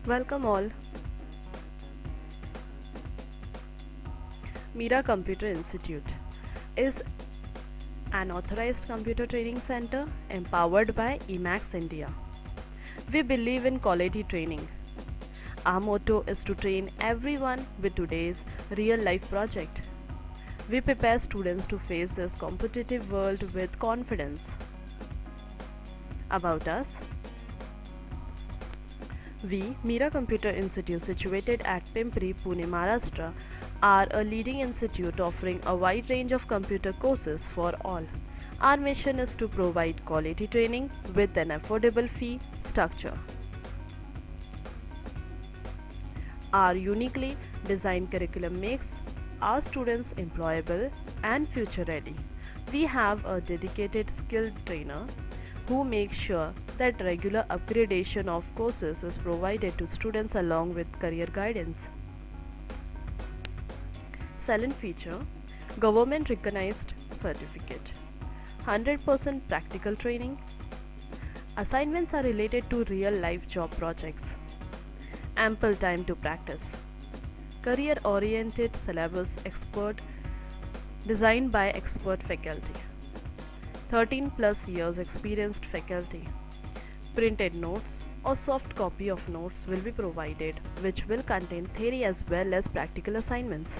Welcome all. Mira Computer Institute is an authorized computer training center empowered by Emacs India. We believe in quality training. Our motto is to train everyone with today's real life project. We prepare students to face this competitive world with confidence. About us, we, Mira Computer Institute, situated at Pimpri, Pune, Maharashtra, are a leading institute offering a wide range of computer courses for all. Our mission is to provide quality training with an affordable fee structure. Our uniquely designed curriculum makes our students employable and future ready. We have a dedicated skilled trainer who makes sure that regular upgradation of courses is provided to students along with career guidance. Silent feature, government recognized certificate, 100% practical training. Assignments are related to real life job projects. Ample time to practice. Career oriented syllabus expert designed by expert faculty. 13 plus years experienced faculty. Printed notes or soft copy of notes will be provided, which will contain theory as well as practical assignments.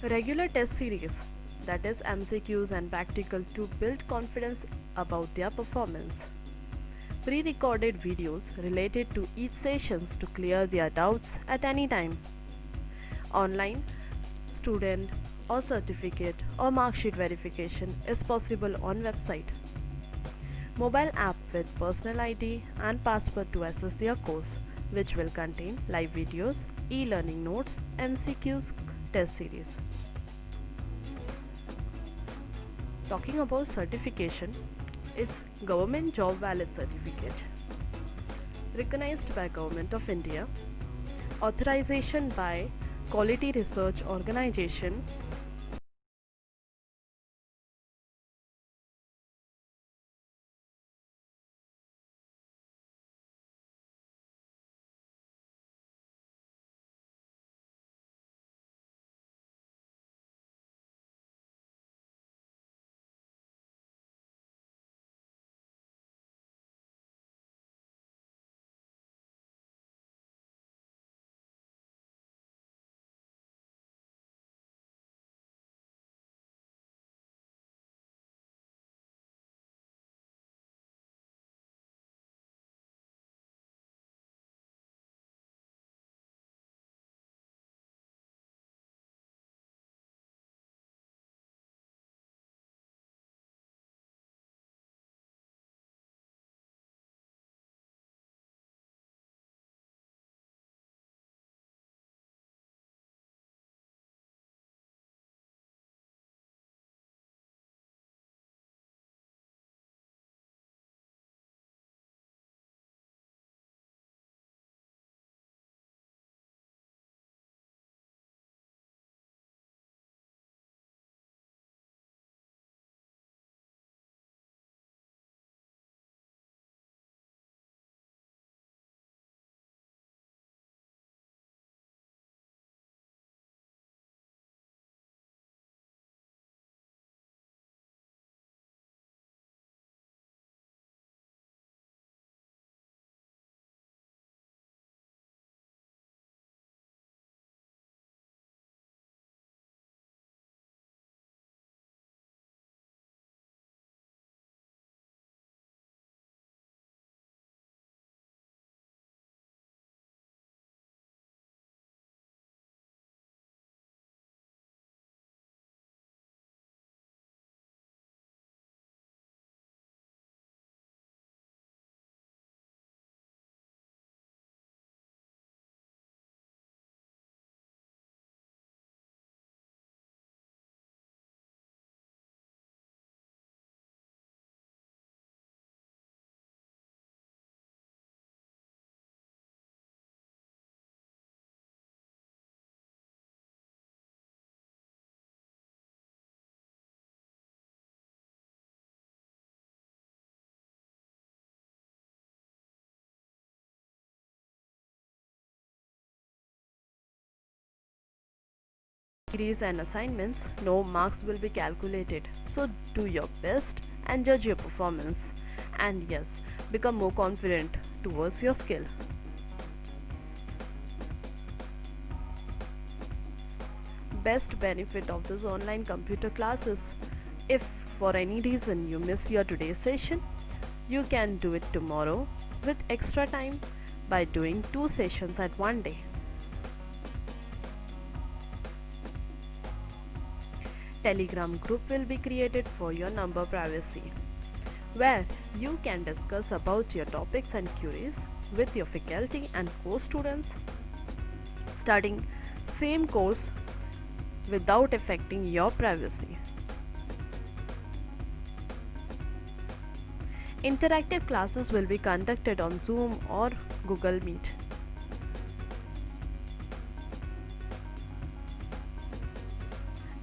Regular test series, that is MCQs and practical, to build confidence about their performance. Pre-recorded videos related to each sessions to clear their doubts at any time. Online student or certificate or mark sheet verification is possible on website. Mobile app with personal ID and password to access their course, which will contain live videos, e-learning notes, MCQs, test series. Talking about certification, it's Government Job Valid Certificate, recognized by Government of India, authorization by Quality Research Organization, Series and assignments, no marks will be calculated. So do your best and judge your performance. And yes, become more confident towards your skill. Best benefit of this online computer classes: if for any reason you miss your today's session, you can do it tomorrow with extra time by doing 2 sessions at one day. Telegram group will be created for your number privacy, where you can discuss about your topics and queries with your faculty and course students studying same course without affecting your privacy. Interactive classes will be conducted on Zoom or Google Meet.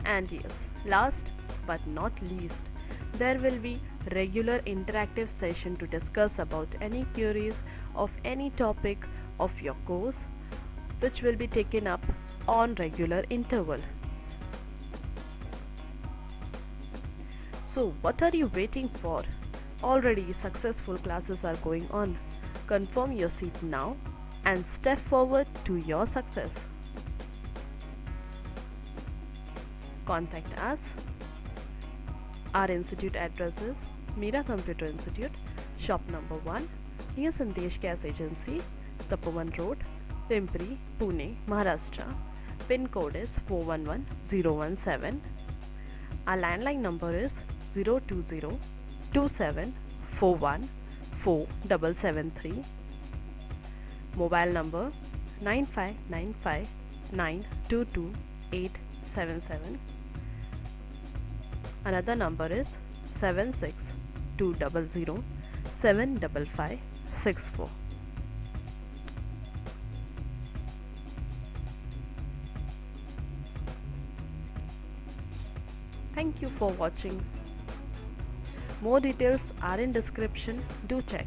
And yes, last but not least, there will be regular interactive session to discuss about any queries of any topic of your course, which will be taken up on regular interval. So what are you waiting for? Already successful classes are going on. Confirm your seat now and step forward to your success. Contact us. Our institute address is Mira Computer Institute, shop number 1, near Sandesh Gas Agency, Tapovan Road, Pimpri, Pune, Maharashtra. Pin code is 411017. Our landline number is 020 2741 4773. Mobile number 9595 922 877. Another number is 76200 75564. Thank you for watching. More details are in description. Do check.